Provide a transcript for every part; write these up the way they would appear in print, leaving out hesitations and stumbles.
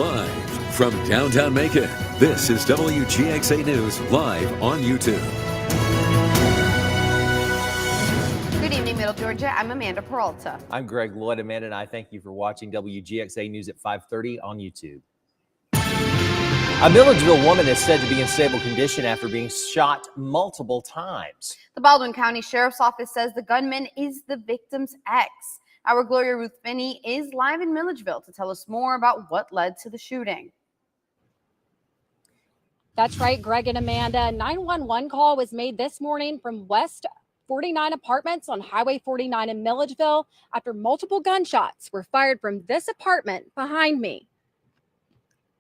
Live from downtown Macon, this is WGXA News live on YouTube. Good evening, Middle Georgia. I'm Amanda Peralta. I'm Greg Lloyd. Amanda and I thank you for watching WGXA News at 5:30 on YouTube. A Milledgeville woman is said to be in stable condition after being shot multiple times. The Baldwin County Sheriff's Office says the gunman is the victim's ex. Our Gloria Ruth Finney is live in Milledgeville to tell us more about what led to the shooting. That's right, Greg and Amanda. A 911 call was made this morning from West 49 Apartments on Highway 49 in Milledgeville after multiple gunshots were fired from this apartment behind me.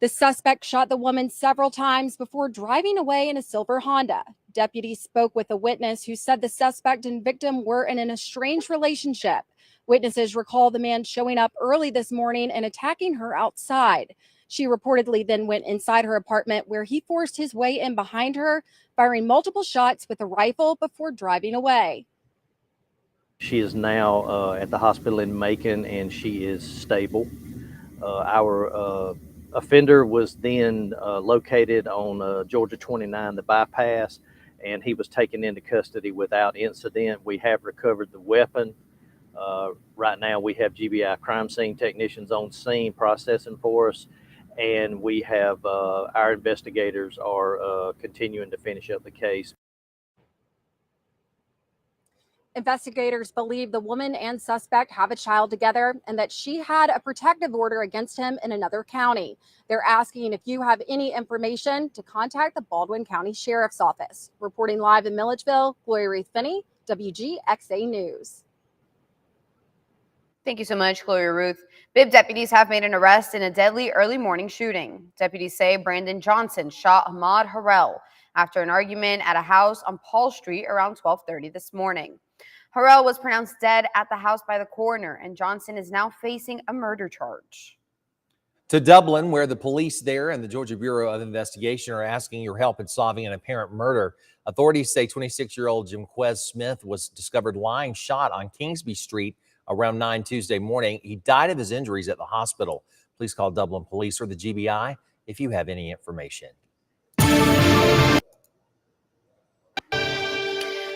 The suspect shot the woman several times before driving away in a silver Honda. Deputies spoke with a witness who said the suspect and victim were in an estranged relationship. Witnesses recall the man showing up early this morning and attacking her outside. She reportedly then went inside her apartment where he forced his way in behind her, firing multiple shots with a rifle before driving away. She is now at the hospital in Macon and she is stable. Our offender was then located on Georgia 29, the bypass, and he was taken into custody without incident. We have recovered the weapon. Right now we have GBI crime scene technicians on scene processing for us, and we have our investigators are continuing to finish up the case. Investigators believe the woman and suspect have a child together and that she had a protective order against him in another county. They're asking if you have any information to contact the Baldwin County Sheriff's Office. Reporting live in Milledgeville, Gloria Ruth Finney, WGXA News. Thank you so much, Gloria Ruth. Bibb deputies have made an arrest in a deadly early morning shooting. Deputies say Brandon Johnson shot Ahmad Harrell after an argument at a house on Paul Street around 12:30 this morning. Harrell was pronounced dead at the house by the coroner, and Johnson is now facing a murder charge. To Dublin, where the police there and the Georgia Bureau of Investigation are asking your help in solving an apparent murder. Authorities say 26-year-old Jim Quez Smith was discovered lying shot on Kingsby Street around 9 Tuesday morning. He died of his injuries at the hospital. Please call Dublin Police or the GBI if you have any information.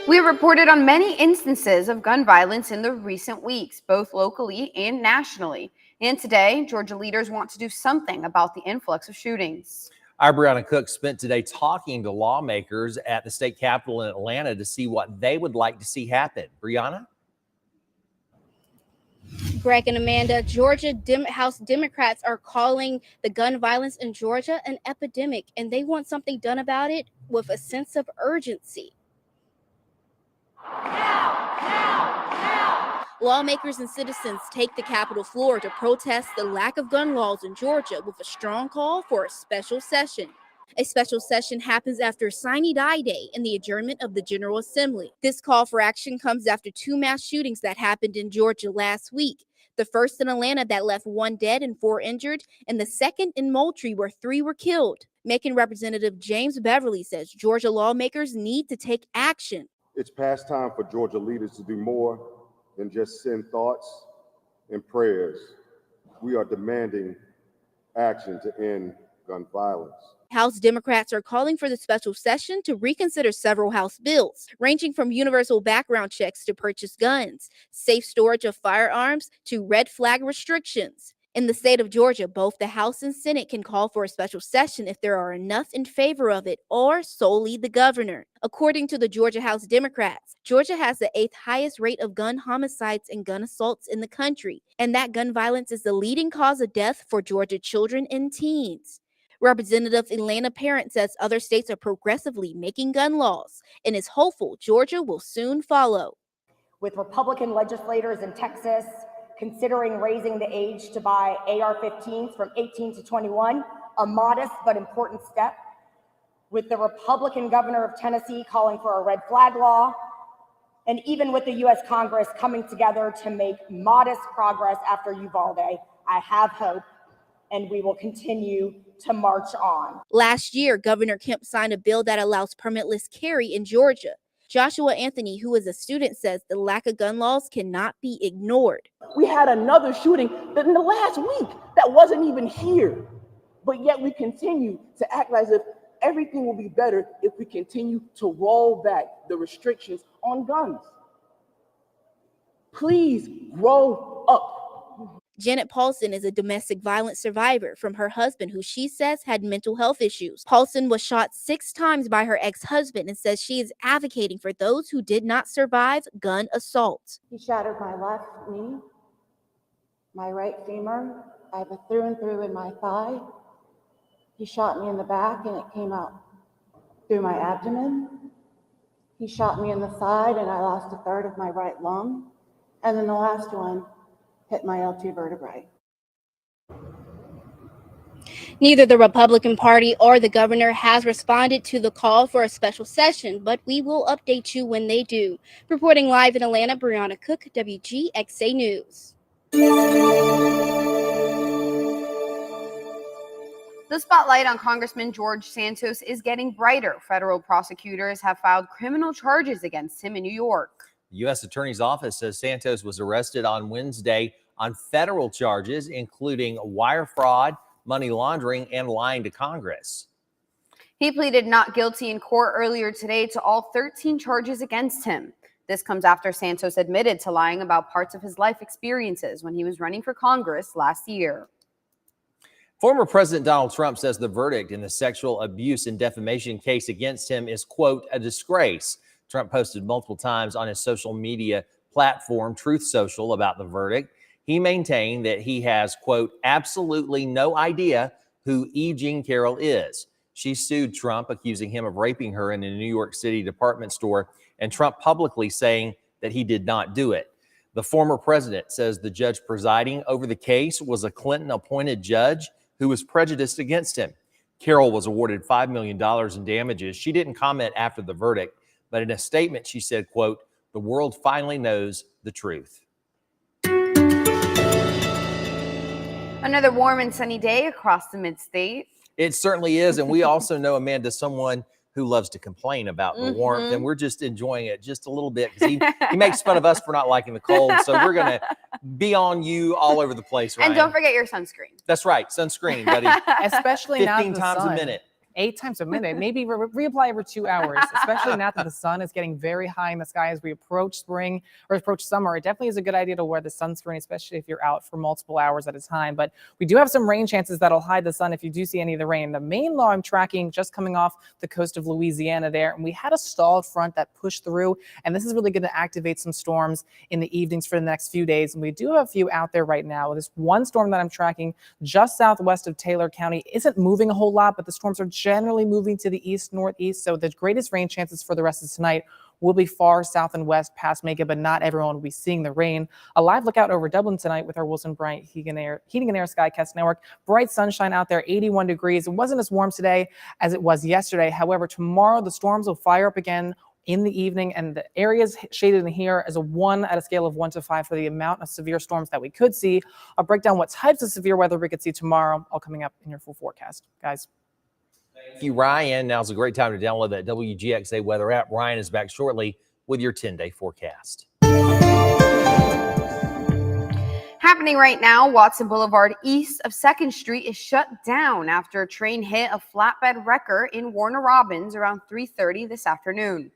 We have reported on many instances of gun violence in the recent weeks, both locally and nationally. And today, Georgia leaders want to do something about the influx of shootings. Our Brianna Cook spent today talking to lawmakers at the state capitol in Atlanta to see what they would like to see happen. Brianna? Greg and Amanda, Georgia House Democrats are calling the gun violence in Georgia an epidemic, and they want something done about it with a sense of urgency. Lawmakers and citizens take the Capitol floor to protest the lack of gun laws in Georgia with a strong call for a special session. A special session happens after Sine Die Day and the adjournment of the General Assembly. This call for action comes after two mass shootings that happened in Georgia last week. The first in Atlanta that left 1 dead and 4 injured, and the second in Moultrie where 3 were killed. Macon Representative James Beverly says Georgia lawmakers need to take action. It's past time for Georgia leaders to do more than just send thoughts and prayers. We are demanding action to end gun violence. House Democrats are calling for the special session to reconsider several House bills, ranging from universal background checks to purchase guns, safe storage of firearms, to red flag restrictions. In the state of Georgia, both the House and Senate can call for a special session if there are enough in favor of it, or solely the governor. According to the Georgia House Democrats, Georgia has the 8th highest rate of gun homicides and gun assaults in the country, and that gun violence is the leading cause of death for Georgia children and teens. Representative Elena Parent says other states are progressively making gun laws and is hopeful Georgia will soon follow. With Republican legislators in Texas considering raising the age to buy AR-15s from 18 to 21, a modest but important step. With the Republican governor of Tennessee calling for a red flag law, and even with the U.S. Congress coming together to make modest progress after Uvalde, I have hope, and we will continue to march on. Last year, Governor Kemp signed a bill that allows permitless carry in Georgia. Joshua Anthony, who is a student, says the lack of gun laws cannot be ignored. We had another shooting in the last week that wasn't even here. but yet we continue to act as if everything will be better if we continue to roll back the restrictions on guns. Please grow up. Janet Paulson is a domestic violence survivor from her husband, who she says had mental health issues. Paulson was shot 6 times by her ex-husband and says she is advocating for those who did not survive gun assault. He shattered my left knee, my right femur. I have a through and through in my thigh. He shot me in the back and it came out through my abdomen. He shot me in the side and I lost a third of my right lung. And then the last one hit my L2 vertebrae. Neither the Republican Party or the governor has responded to the call for a special session, but we will update you when they do. Reporting live in Atlanta, Brianna Cook, WGXA News. The spotlight on Congressman George Santos is getting brighter. Federal prosecutors have filed criminal charges against him in New York. The U.S. Attorney's Office says Santos was arrested on Wednesday on federal charges, including wire fraud, money laundering, and lying to Congress. He pleaded not guilty in court earlier today to all 13 charges against him. This comes after Santos admitted to lying about parts of his life experiences when he was running for Congress last year. Former President Donald Trump says the verdict in the sexual abuse and defamation case against him is, quote, a disgrace. Trump posted multiple times on his social media platform, Truth Social, about the verdict. He maintained that he has, quote, absolutely no idea who E. Jean Carroll is. She sued Trump, accusing him of raping her in a New York City department store, and Trump publicly saying that he did not do it. The former president says the judge presiding over the case was a Clinton-appointed judge who was prejudiced against him. Carroll was awarded $5 million in damages. She didn't comment after the verdict, but in a statement, she said, quote, the world finally knows the truth. Another warm and sunny day across the mid-state. It certainly is. And we also know, Amanda, someone who loves to complain about the warmth, and we're just enjoying it just a little bit because he makes fun of us for not liking the cold. So we're going to be on you all over the place, Ryan. And don't forget your sunscreen. That's right. Sunscreen, buddy. Especially now 15 times a minute. 8 times a minute, maybe reapply every 2 hours, especially now that the sun is getting very high in the sky as we approach spring or approach summer. It definitely is a good idea to wear the sunscreen, especially if you're out for multiple hours at a time. But we do have some rain chances that'll hide the sun if you do see any of the rain. The main low I'm tracking just coming off the coast of Louisiana there, and we had a stalled front that pushed through, and this is really going to activate some storms in the evenings for the next few days. And we do have a few out there right now. This one storm that I'm tracking just southwest of Taylor County isn't moving a whole lot, but the storms are generally moving to the east, northeast. So the greatest rain chances for the rest of tonight will be far south and west past Mega, but not everyone will be seeing the rain. A live lookout over Dublin tonight with our Wilson Bryant Heating and Air Skycast Network. Bright sunshine out there, 81 degrees. It wasn't as warm today as it was yesterday. However, tomorrow the storms will fire up again in the evening, and the areas shaded in here as a 1 at a scale of 1 to 5 for the amount of severe storms that we could see. I'll break down what types of severe weather we could see tomorrow, all coming up in your full forecast. Guys. Thank you, Ryan. Now's a great time to download that WGXA weather app. Ryan is back shortly with your 10-day forecast. Happening right now, Watson Boulevard east of 2nd Street is shut down after a train hit a flatbed wrecker in Warner Robins around 3:30 this afternoon.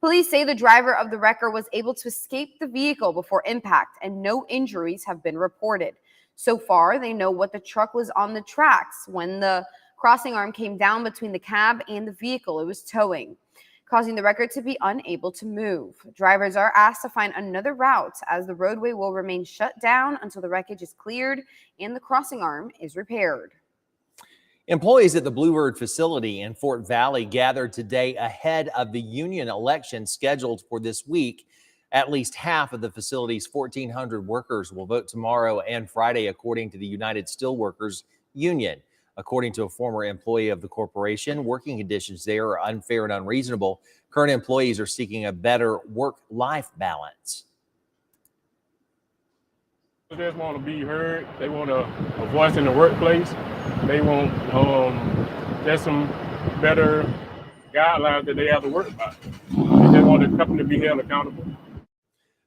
Police say the driver of the wrecker was able to escape the vehicle before impact, and no injuries have been reported. So far, they know what the truck was on the tracks when the crossing arm came down between the cab and the vehicle it was towing, causing the wrecker to be unable to move. Drivers are asked to find another route as the roadway will remain shut down until the wreckage is cleared and the crossing arm is repaired. Employees at the Bluebird facility in Fort Valley gathered today ahead of the union election scheduled for this week. At least half of the facility's 1,400 workers will vote tomorrow and Friday, according to the United Steelworkers Union. According to a former employee of the corporation, working conditions there are unfair and unreasonable. Current employees are seeking a better work-life balance. They just want to be heard. They want a voice in the workplace. They want just some better guidelines that they have to work by. They just want the company to be held accountable.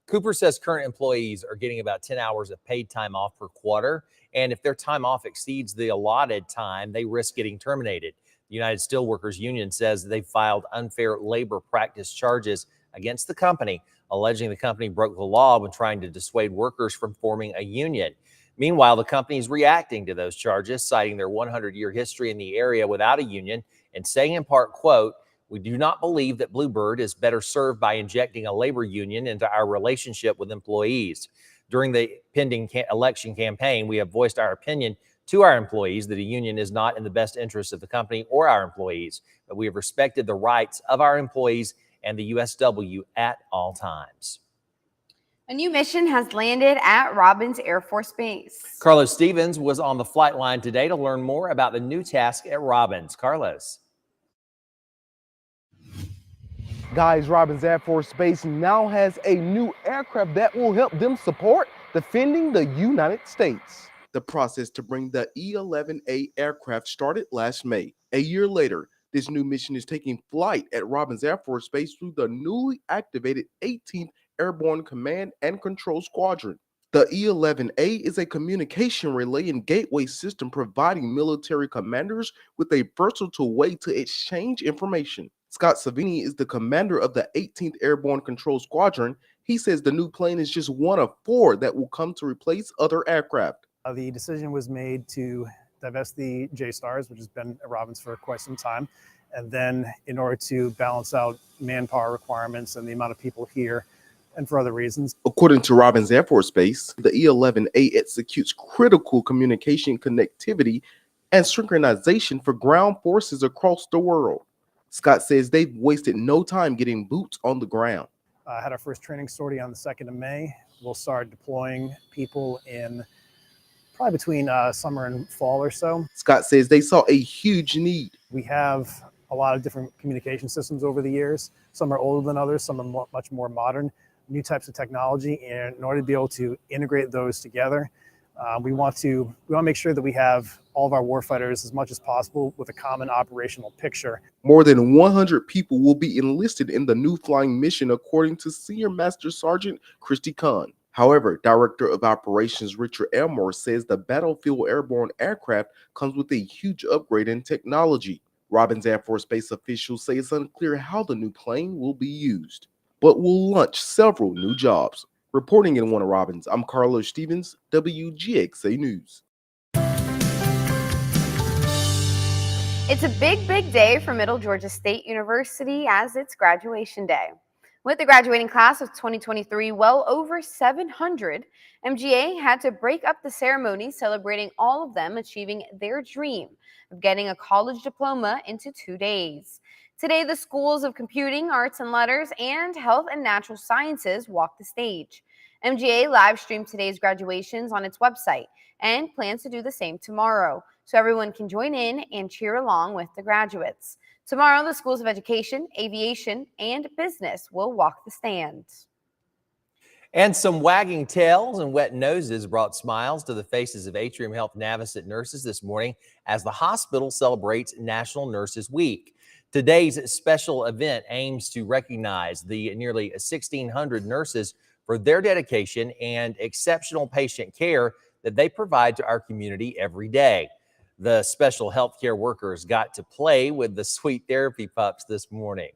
Cooper says current employees are getting about 10 hours of paid time off per quarter, And if their time off exceeds the allotted time, they risk getting terminated. The United Steelworkers Union says they've filed unfair labor practice charges against the company, alleging the company broke the law when trying to dissuade workers from forming a union. Meanwhile, the company is reacting to those charges, citing their 100-year history in the area without a union and saying in part, quote, "We do not believe that Bluebird is better served by injecting a labor union into our relationship with employees. During the pending election campaign, we have voiced our opinion to our employees that a union is not in the best interest of the company or our employees, but we have respected the rights of our employees and the USW at all times." A new mission has landed at Robins Air Force Base. Carlos Stevens was on the flight line today to learn more about the new task at Robins. Carlos. Guys, Robins Air Force Base now has a new aircraft that will help them support defending the United States. The process to bring the E-11A aircraft started last May. A year later, this new mission is taking flight at Robins Air Force Base through the newly activated 18th Airborne Command and Control Squadron. The E-11A is a communication relay and gateway system providing military commanders with a versatile way to exchange information. Scott Savini is the commander of the 18th Airborne Control Squadron. He says the new plane is just one of 4 that will come to replace other aircraft. The decision was made to divest the J-Stars, which has been at Robins for quite some time. And then in order to balance out manpower requirements and the amount of people here, and for other reasons. According to Robins Air Force Base, the E-11A executes critical communication connectivity and synchronization for ground forces across the world. Scott says they've wasted no time getting boots on the ground. Had our first training sortie on the 2nd of May. We'll start deploying people in probably between summer and fall or so. Scott says they saw a huge need. We have a lot of different communication systems over the years. Some are older than others, some are much more modern, new types of technology. And in order to be able to integrate those together, we want to make sure that we have all of our warfighters as much as possible with a common operational picture. More than 100 people will be enlisted in the new flying mission, according to Senior Master Sergeant Christy Kahn. However, Director of Operations Richard Elmore says the battlefield airborne aircraft comes with a huge upgrade in technology. Robins Air Force Base officials say it's unclear how the new plane will be used, but will launch several new jobs. Reporting in Warner Robins, I'm Carlos Stevens, WGXA News. It's a big, big day for Middle Georgia State University as it's graduation day. With the graduating class of 2023 well over 700, MGA had to break up the ceremony celebrating all of them achieving their dream of getting a college diploma into 2 days. Today, the schools of Computing, Arts and Letters, and Health and Natural Sciences walked the stage. MGA live streamed today's graduations on its website and plans to do the same tomorrow, so everyone can join in and cheer along with the graduates. Tomorrow, the schools of Education, Aviation, and Business will walk the stand. And some wagging tails and wet noses brought smiles to the faces of Atrium Health Navicent nurses this morning as the hospital celebrates National Nurses Week. Today's special event aims to recognize the nearly 1,600 nurses for their dedication and exceptional patient care that they provide to our community every day. The special healthcare workers got to play with the sweet therapy pups this morning.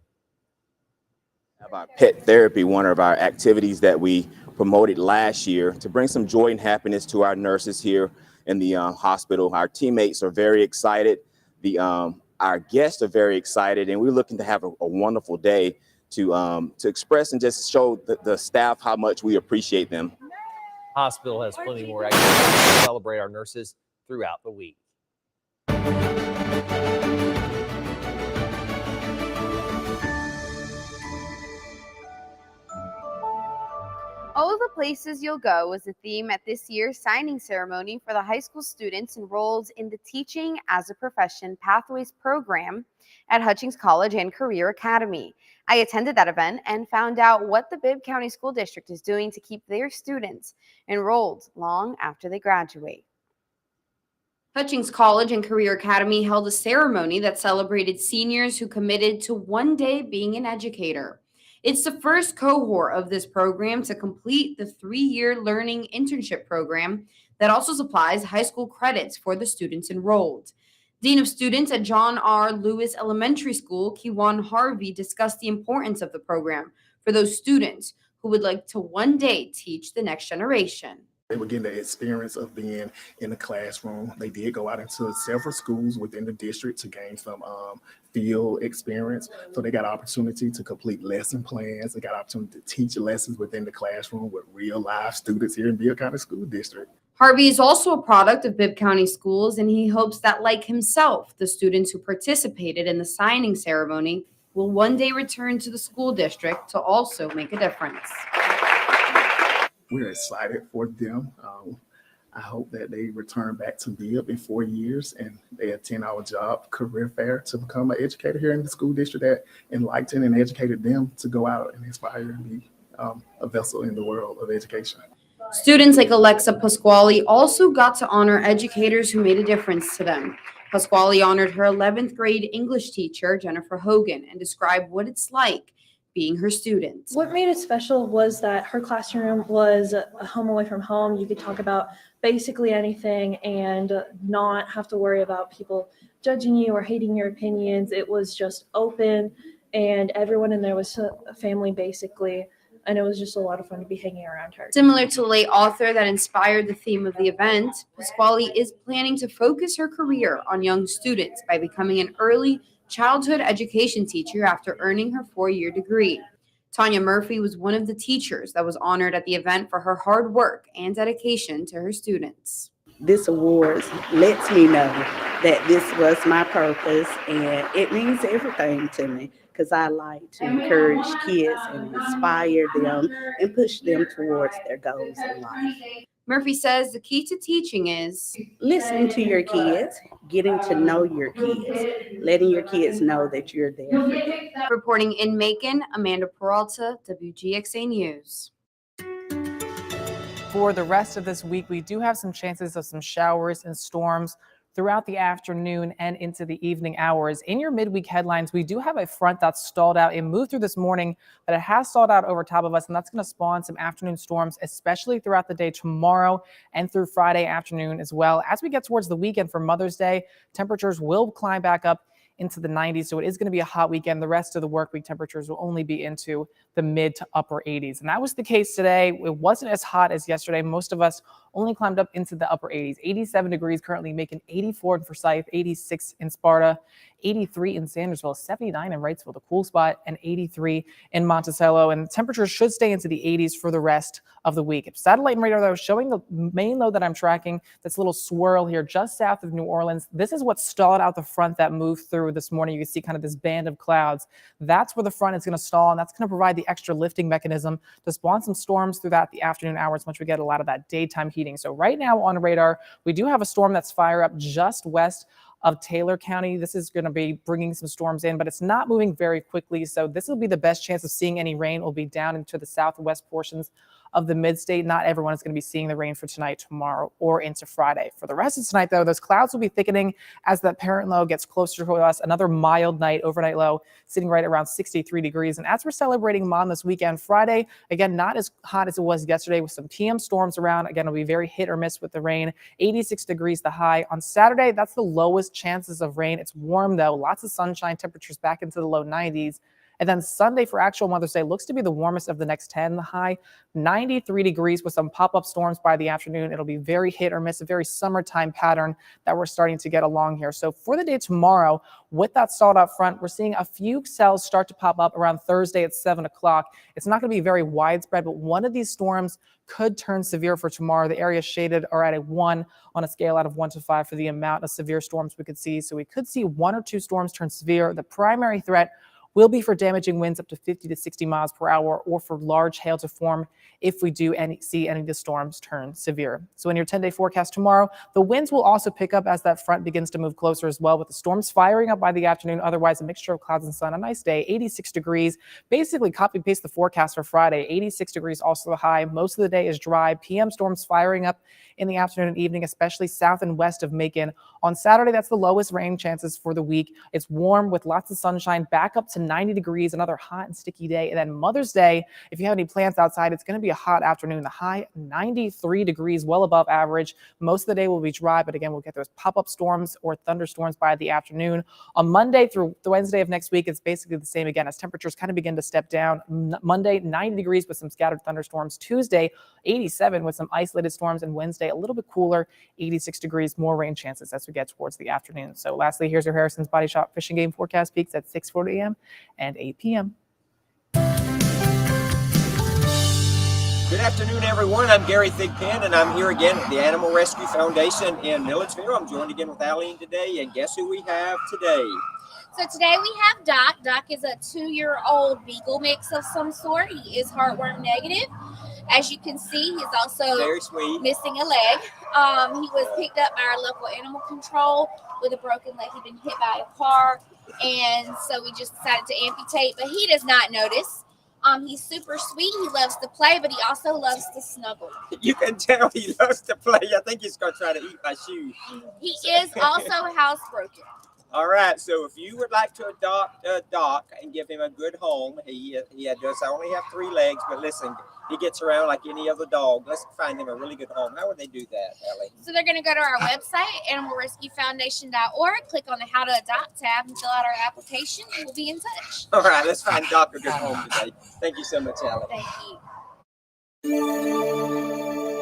About pet therapy, one of our activities that we promoted last year to bring some joy and happiness to our nurses here in the hospital. Our teammates are very excited. Our guests are very excited, and we're looking to have a wonderful day to express and just show the staff how much we appreciate them. Hospital has plenty more activities to celebrate our nurses throughout the week. All the places you'll go is a theme at this year's signing ceremony for the high school students enrolled in the Teaching as a Profession Pathways program at Hutchings College and Career Academy. I attended that event and found out what the Bibb County School District is doing to keep their students enrolled long after they graduate. Hutchings College and Career Academy held a ceremony that celebrated seniors who committed to one day being an educator. It's the first cohort of this program to complete the 3-year learning internship program that also supplies high school credits for the students enrolled. Dean of Students at John R. Lewis Elementary School, Kiwan Harvey, discussed the importance of the program for those students who would like to one day teach the next generation. They were getting the experience of being in the classroom. They did go out into several schools within the district to gain some field experience. So they got an opportunity to complete lesson plans. They got an opportunity to teach lessons within the classroom with real live students here in Bibb County School District. Harvey is also a product of Bibb County Schools, and he hopes that, like himself, the students who participated in the signing ceremony will one day return to the school district to also make a difference. We're excited for them. I hope that they return back to Bibb in 4 years and they attend our job career fair to become an educator here in the school district that enlightened and educated them to go out and inspire and be a vessel in the world of education. Students like Alexa Pasquale also got to honor educators who made a difference to them. Pasquale honored her 11th grade English teacher, Jennifer Hogan, and described what it's like being her student. What made it special was that her classroom was a home away from home. You could talk about basically anything and not have to worry about people judging you or hating your opinions. It was just open and everyone in there was a family basically. And it was just a lot of fun to be hanging around her. Similar to the late author that inspired the theme of the event, Pasquale is planning to focus her career on young students by becoming an early childhood education teacher after earning her 4-year degree. Tanya Murphy was one of the teachers that was honored at the event for her hard work and dedication to her students. This award lets me know that this was my purpose, and it means everything to me because I like to encourage kids and inspire them and push them towards their goals in life. Murphy says the key to teaching is listening to your kids, getting to know your kids, letting your kids know that you're there for them. Reporting in Macon, Amanda Peralta, WGXA News. For the rest of this week, we do have some chances of some showers and storms throughout the afternoon and into the evening hours. In your midweek headlines, we do have a front that's stalled out. It moved through this morning, but it has stalled out over top of us, and that's going to spawn some afternoon storms, especially throughout the day tomorrow and through Friday afternoon as well. As we get towards the weekend for Mother's Day, temperatures will climb back up into the 90s, so it is going to be a hot weekend. The rest of the work week temperatures will only be into the mid to upper 80s, and that was the case today. It wasn't as hot as yesterday. Most of us only climbed up into the upper 80s. 87 degrees currently, making 84 in Forsyth, 86 in Sparta, 83 in Sandersville, 79 in Wrightsville, the cool spot, and 83 in Monticello. And temperatures should stay into the 80s for the rest of the week. Satellite and radar, though, showing the main low that I'm tracking, this little swirl here just south of New Orleans. This is what stalled out the front that moved through this morning. You can see kind of this band of clouds. That's where the front is going to stall, and that's going to provide the extra lifting mechanism to spawn some storms throughout the afternoon hours once we get a lot of that daytime heating. So right now on radar, we do have a storm that's fire up just west of Taylor County. This is going to be bringing some storms in, but it's not moving very quickly. So this will be the best chance of seeing any rain will be down into the southwest portions of the mid-state. Not everyone is going to be seeing the rain for tonight, tomorrow, or into Friday. For the rest of tonight, though, those clouds will be thickening as that parent low gets closer to us. Another mild night, overnight low, sitting right around 63 degrees. And as we're celebrating Mom this weekend, Friday, again, not as hot as it was yesterday with some PM storms around. Again, it'll be very hit or miss with the rain. 86 degrees the high. On Saturday, that's the lowest chances of rain. It's warm, though. Lots of sunshine, temperatures back into the low 90s. And then Sunday for actual Mother's Day looks to be the warmest of the next 10. The high, 93 degrees with some pop-up storms by the afternoon. It'll be very hit or miss, a very summertime pattern that we're starting to get along here. So for the day tomorrow, with that stalled out front, we're seeing a few cells start to pop up around Thursday at 7 o'clock. It's not going to be very widespread, but one of these storms could turn severe for tomorrow. The areas shaded are at a 1 on a scale out of 1 to 5 for the amount of severe storms we could see. So we could see 1 or 2 storms turn severe. The primary threat will be for damaging winds up to 50 to 60 miles per hour or for large hail to form if we do see any of the storms turn severe. So in your 10-day forecast tomorrow, the winds will also pick up as that front begins to move closer as well, with the storms firing up by the afternoon. Otherwise, a mixture of clouds and sun. A nice day, 86 degrees. Basically copy paste the forecast for Friday. 86 degrees also the high. Most of the day is dry. PM storms firing up in the afternoon and evening, especially south and west of Macon. On Saturday, that's the lowest rain chances for the week. It's warm with lots of sunshine, back up to to 90 degrees, another hot and sticky day. And then Mother's Day, if you have any plans outside, it's going to be a hot afternoon. The high 93 degrees, well above average. Most of the day will be dry, but again, we'll get those pop-up storms or thunderstorms by the afternoon. On Monday through Wednesday of next week, it's basically the same again as temperatures kind of begin to step down. Monday, 90 degrees with some scattered thunderstorms. Tuesday, 87 with some isolated storms. And Wednesday, a little bit cooler, 86 degrees, more rain chances as we get towards the afternoon. So lastly, here's your Harrison's Body Shop fishing game forecast. Peaks at 6:40 a.m. and 8 p.m. Good afternoon, everyone. I'm Gary Thigpen, and I'm here again at the Animal Rescue Foundation in Milledgeville. I'm joined again with Eileen today, and guess who we have today? So today we have Doc. Doc is a 2-year-old beagle mix of some sort. He is heartworm negative. As you can see, he's also very sweet, missing a leg. He was picked up by our local animal control with a broken leg. He'd been hit by a car, and so we just decided to amputate, but he does not notice. He's super sweet. He loves to play, but he also loves to snuggle. You can tell he loves to play. I think he's going to try to eat my shoe. He is also housebroken. All right, so if you would like to adopt Doc and give him a good home, he does only have 3 legs, but listen, he gets around like any other dog. Let's find him a really good home. How would they do that, Ellie? So they're going to go to our website, animalrescuefoundation.org, click on the How to Adopt tab and fill out our application, and we'll be in touch. All right, let's find Doc a good home today. Thank you so much, Ellie. Thank you.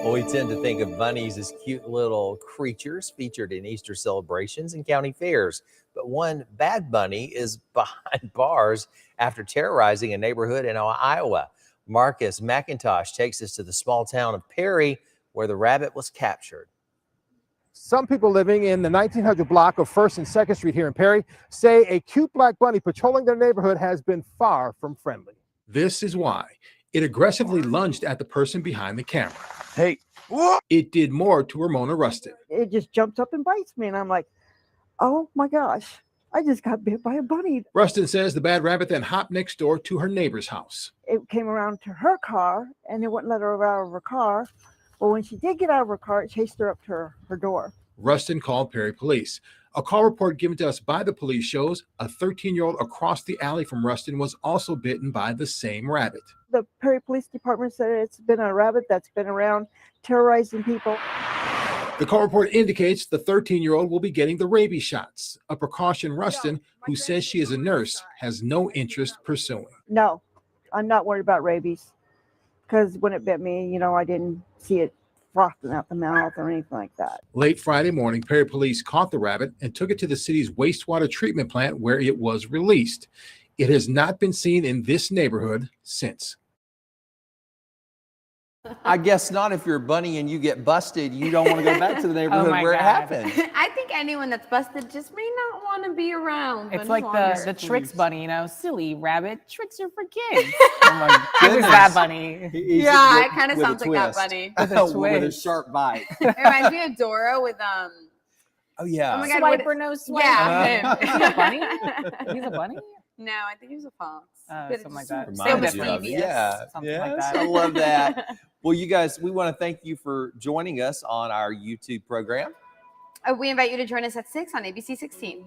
Well, we tend to think of bunnies as cute little creatures featured in Easter celebrations and county fairs. But one bad bunny is behind bars after terrorizing a neighborhood in Iowa. Marcus McIntosh takes us to the small town of Perry, where the rabbit was captured. Some people living in the 1900 block of 1st and 2nd Street here in Perry say a cute black bunny patrolling their neighborhood has been far from friendly. This is why. It aggressively lunged at the person behind the camera. Hey, what? It did more to Ramona Rustin. It just jumps up and bites me, and I'm like, oh my gosh, I just got bit by a bunny. Rustin says the bad rabbit then hopped next door to her neighbor's house. It came around to her car, and it wouldn't let her out of her car. But when she did get out of her car, it chased her up to her door. Rustin called Perry police. A call report given to us by the police shows a 13-year-old across the alley from Rustin was also bitten by the same rabbit. The Perry Police Department said it's been a rabbit that's been around terrorizing people. The call report indicates the 13-year-old will be getting the rabies shots, a precaution Rustin, who says she is a nurse, has no interest pursuing. No, I'm not worried about rabies, because when it bit me, I didn't see it frothing out the mouth or anything like that. Late Friday morning, Perry police caught the rabbit and took it to the city's wastewater treatment plant where it was released. It has not been seen in this neighborhood since. I guess not. If you're a bunny and you get busted, you don't want to go back to the neighborhood where it happened. I think anyone that's busted just may not want to be around. It's bunny like longer. the tricks bunny, silly rabbit. Tricks are for kids. Oh my goodness. That bunny. Yeah, it kind of sounds like that bunny. With a sharp bite. It reminds me of Dora with Oh yeah. Oh my God, Swiper, no swiper. Yeah, Is he a bunny? He's a bunny? No, I think he was a fox. But Something like that. Reminds much you of it. previous. Yeah. Something like Yes, that. I love that. Well, you guys, we want to thank you for joining us on our YouTube program. We invite you to join us at 6 on ABC 16.